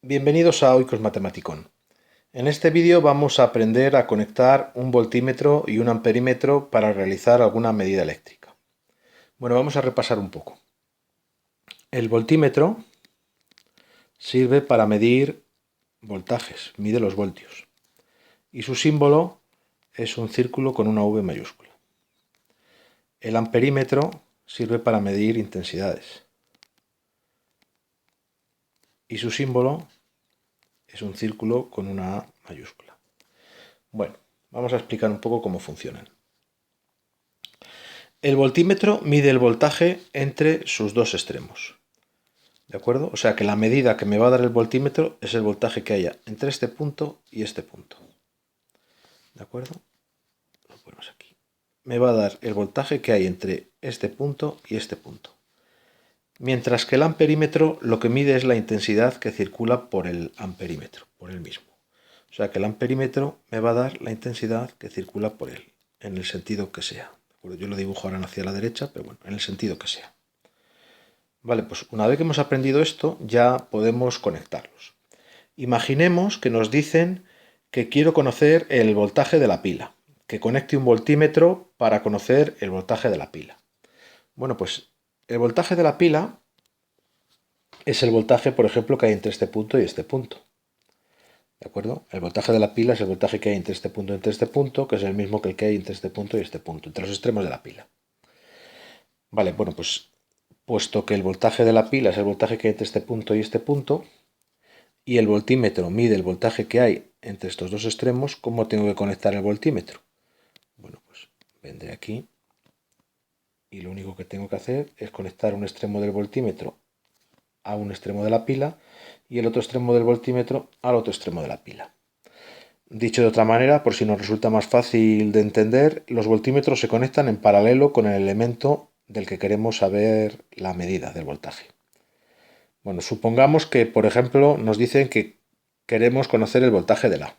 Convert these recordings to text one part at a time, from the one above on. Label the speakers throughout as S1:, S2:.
S1: Bienvenidos a Oikos Matematicón. En este vídeo vamos a aprender a conectar un voltímetro y un amperímetro para realizar alguna medida eléctrica. Bueno, vamos a repasar un poco. El voltímetro sirve para medir voltajes, mide los voltios. Y su símbolo es un círculo con una V mayúscula. El amperímetro sirve para medir intensidades. Y su símbolo es un círculo con una A mayúscula. Bueno, vamos a explicar un poco cómo funcionan. El voltímetro mide el voltaje entre sus dos extremos. ¿De acuerdo? O sea que la medida que me va a dar el voltímetro es el voltaje que haya entre este punto y este punto. ¿De acuerdo? Lo ponemos aquí. Me va a dar el voltaje que hay entre este punto y este punto. Mientras que el amperímetro lo que mide es la intensidad que circula por el amperímetro, por él mismo. O sea que el amperímetro me va a dar la intensidad que circula por él, en el sentido que sea. Yo lo dibujo ahora hacia la derecha, pero bueno, en el sentido que sea. Vale, pues una vez que hemos aprendido esto, ya podemos conectarlos. Imaginemos que nos dicen que quiero conocer el voltaje de la pila, que conecte un voltímetro para conocer el voltaje de la pila. Bueno, pues el voltaje de la pila es el voltaje, por ejemplo, que hay entre este punto y este punto. ¿De acuerdo? El voltaje de la pila es el voltaje que hay entre este punto y entre este punto, que es el mismo que el que hay entre este punto y este punto, entre los extremos de la pila. Vale, bueno, pues puesto que el voltaje de la pila es el voltaje que hay entre este punto y este punto, y el voltímetro mide el voltaje que hay entre estos dos extremos, ¿cómo tengo que conectar el voltímetro? Bueno, pues vendré aquí y lo único que tengo que hacer es conectar un extremo del voltímetro a un extremo de la pila y el otro extremo del voltímetro al otro extremo de la pila. Dicho de otra manera, por si nos resulta más fácil de entender, los voltímetros se conectan en paralelo con el elemento del que queremos saber la medida del voltaje. Bueno, supongamos que, por ejemplo, nos dicen que queremos conocer el voltaje de la.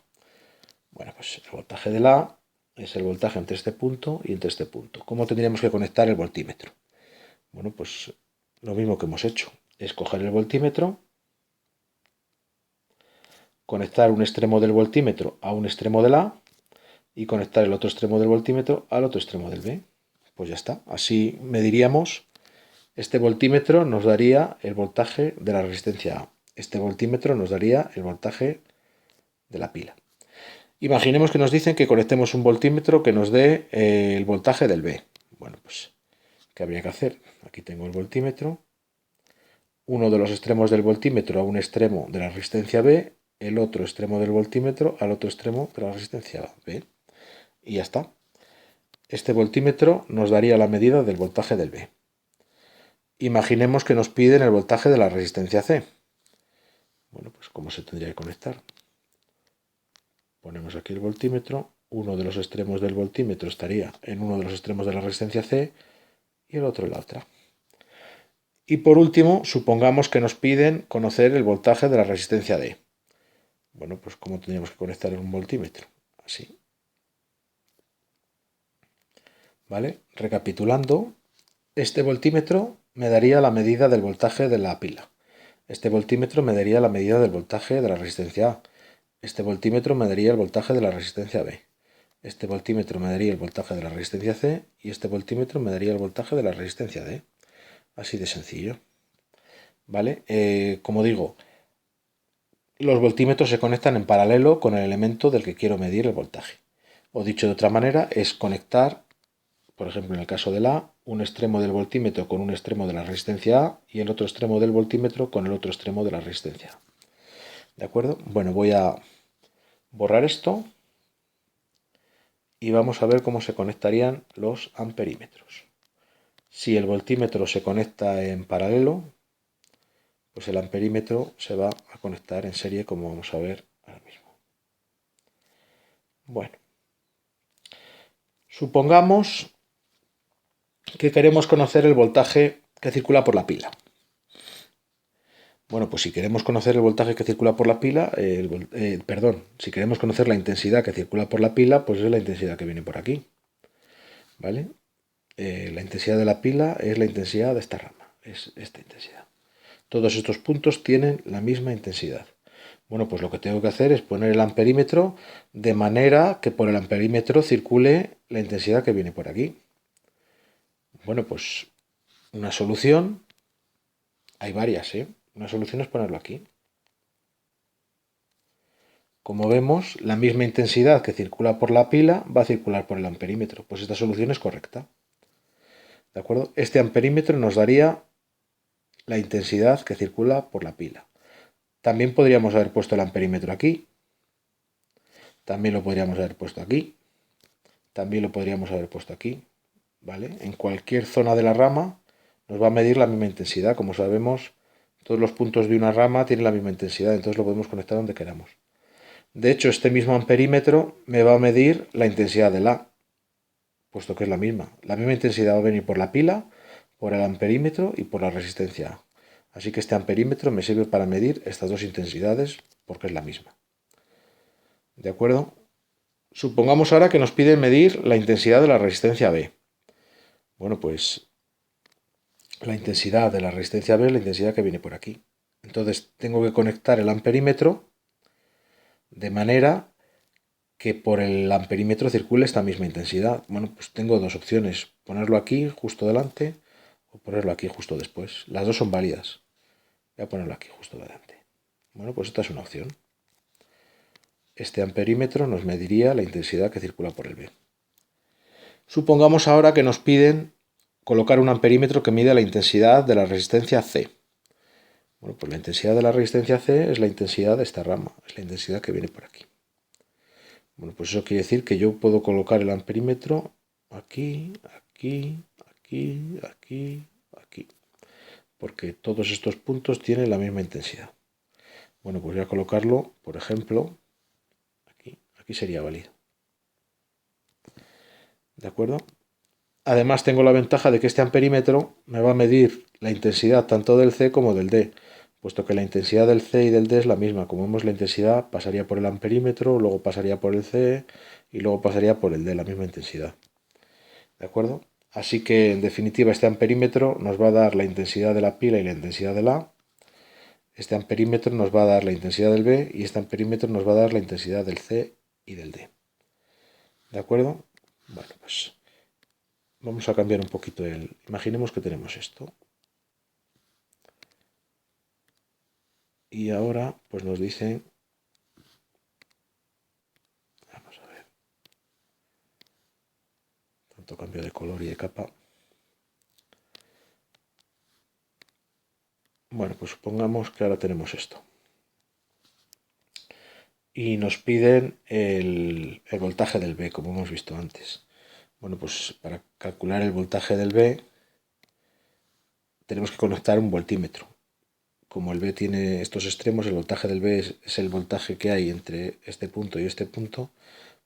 S1: Bueno, pues el voltaje de la es el voltaje entre este punto y entre este punto. ¿Cómo tendríamos que conectar el voltímetro? Bueno, pues lo mismo que hemos hecho. Es coger el voltímetro, conectar un extremo del voltímetro a un extremo del A y conectar el otro extremo del voltímetro al otro extremo del B. Pues ya está. Así mediríamos. Este voltímetro nos daría el voltaje de la resistencia A. Este voltímetro nos daría el voltaje de la pila. Imaginemos que nos dicen que conectemos un voltímetro que nos dé el voltaje del B. Bueno, pues, ¿qué habría que hacer? Aquí tengo el voltímetro. Uno de los extremos del voltímetro a un extremo de la resistencia B, el otro extremo del voltímetro al otro extremo de la resistencia B. Y ya está. Este voltímetro nos daría la medida del voltaje del B. Imaginemos que nos piden el voltaje de la resistencia C. Bueno, pues ¿cómo se tendría que conectar? Ponemos aquí el voltímetro, uno de los extremos del voltímetro estaría en uno de los extremos de la resistencia C y el otro en la otra. Y por último, supongamos que nos piden conocer el voltaje de la resistencia D. Bueno, pues ¿cómo tendríamos que conectar un voltímetro? Así. ¿Vale? Recapitulando, este voltímetro me daría la medida del voltaje de la pila. Este voltímetro me daría la medida del voltaje de la resistencia A. Este voltímetro me daría el voltaje de la resistencia B. Este voltímetro me daría el voltaje de la resistencia C y este voltímetro me daría el voltaje de la resistencia D. Así de sencillo. ¿Vale? Como digo, los voltímetros se conectan en paralelo con el elemento del que quiero medir el voltaje. O dicho de otra manera, es conectar, por ejemplo en el caso del A, un extremo del voltímetro con un extremo de la resistencia A y el otro extremo del voltímetro con el otro extremo de la resistencia A. ¿De acuerdo? Bueno, voy a borrar esto y vamos a ver cómo se conectarían los amperímetros. Si el voltímetro se conecta en paralelo, pues el amperímetro se va a conectar en serie, como vamos a ver ahora mismo. Bueno, supongamos que queremos conocer el voltaje que circula por la pila. Bueno, pues si queremos conocer el voltaje que circula por la pila, si queremos conocer la intensidad que circula por la pila, pues es la intensidad que viene por aquí. ¿Vale? La intensidad de la pila es la intensidad de esta rama, es esta intensidad. Todos estos puntos tienen la misma intensidad. Bueno, pues lo que tengo que hacer es poner el amperímetro de manera que por el amperímetro circule la intensidad que viene por aquí. Bueno, pues una solución, hay varias, ¿eh? Una solución es ponerlo aquí. Como vemos, la misma intensidad que circula por la pila va a circular por el amperímetro. Pues esta solución es correcta. ¿De acuerdo? Este amperímetro nos daría la intensidad que circula por la pila. También podríamos haber puesto el amperímetro aquí. También lo podríamos haber puesto aquí. También lo podríamos haber puesto aquí. ¿Vale? En cualquier zona de la rama nos va a medir la misma intensidad. Como sabemos, todos los puntos de una rama tienen la misma intensidad, entonces lo podemos conectar donde queramos. De hecho, este mismo amperímetro me va a medir la intensidad del A, puesto que es la misma. La misma intensidad va a venir por la pila, por el amperímetro y por la resistencia A. Así que este amperímetro me sirve para medir estas dos intensidades porque es la misma. ¿De acuerdo? Supongamos ahora que nos piden medir la intensidad de la resistencia B. Bueno, pues la intensidad de la resistencia B es la intensidad que viene por aquí. Entonces tengo que conectar el amperímetro de manera que por el amperímetro circule esta misma intensidad. Bueno, pues tengo dos opciones, ponerlo aquí justo delante o ponerlo aquí justo después. Las dos son válidas. Voy a ponerlo aquí justo delante. Bueno, pues esta es una opción. Este amperímetro nos mediría la intensidad que circula por el B. Supongamos ahora que nos piden colocar un amperímetro que mide la intensidad de la resistencia C. Bueno, pues la intensidad de la resistencia C es la intensidad de esta rama, es la intensidad que viene por aquí. Bueno, pues eso quiere decir que yo puedo colocar el amperímetro aquí, aquí, aquí, aquí, aquí, porque todos estos puntos tienen la misma intensidad. Bueno, pues voy a colocarlo, por ejemplo, aquí sería válido. ¿De acuerdo? Además tengo la ventaja de que este amperímetro me va a medir la intensidad tanto del C como del D, puesto que la intensidad del C y del D es la misma. Como vemos, la intensidad pasaría por el amperímetro, luego pasaría por el C y luego pasaría por el D, la misma intensidad. ¿De acuerdo? Así que, en definitiva, este amperímetro nos va a dar la intensidad de la pila y la intensidad del A. Este amperímetro nos va a dar la intensidad del B y este amperímetro nos va a dar la intensidad del C y del D. ¿De acuerdo? Bueno, pues vamos a cambiar un poquito el... Imaginemos que tenemos esto. Y ahora pues nos dicen... Vamos a ver. Tanto cambio de color y de capa. Bueno, pues supongamos que ahora tenemos esto. Y nos piden el voltaje del B, como hemos visto antes. Bueno, pues para calcular el voltaje del B tenemos que conectar un voltímetro. Como el B tiene estos extremos, el voltaje del B es el voltaje que hay entre este punto y este punto.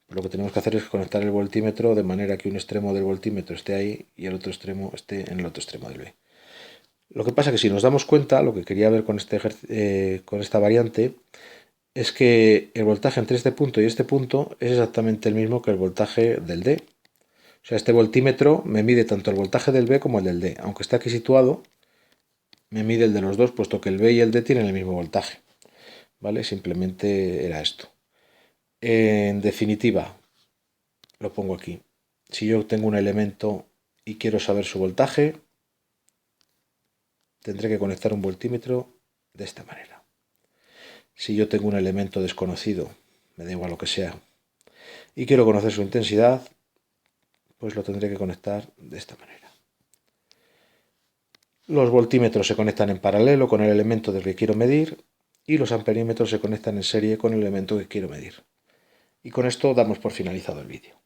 S1: Pues lo que tenemos que hacer es conectar el voltímetro de manera que un extremo del voltímetro esté ahí y el otro extremo esté en el otro extremo del B. Lo que pasa es que si nos damos cuenta, lo que quería ver con esta variante es que el voltaje entre este punto y este punto es exactamente el mismo que el voltaje del D. O sea, este voltímetro me mide tanto el voltaje del B como el del D. Aunque está aquí situado, me mide el de los dos, puesto que el B y el D tienen el mismo voltaje. ¿Vale? Simplemente era esto. En definitiva, lo pongo aquí. Si yo tengo un elemento y quiero saber su voltaje, tendré que conectar un voltímetro de esta manera. Si yo tengo un elemento desconocido, me da igual lo que sea, y quiero conocer su intensidad, pues lo tendré que conectar de esta manera. Los voltímetros se conectan en paralelo con el elemento del que quiero medir y los amperímetros se conectan en serie con el elemento que quiero medir. Y con esto damos por finalizado el vídeo.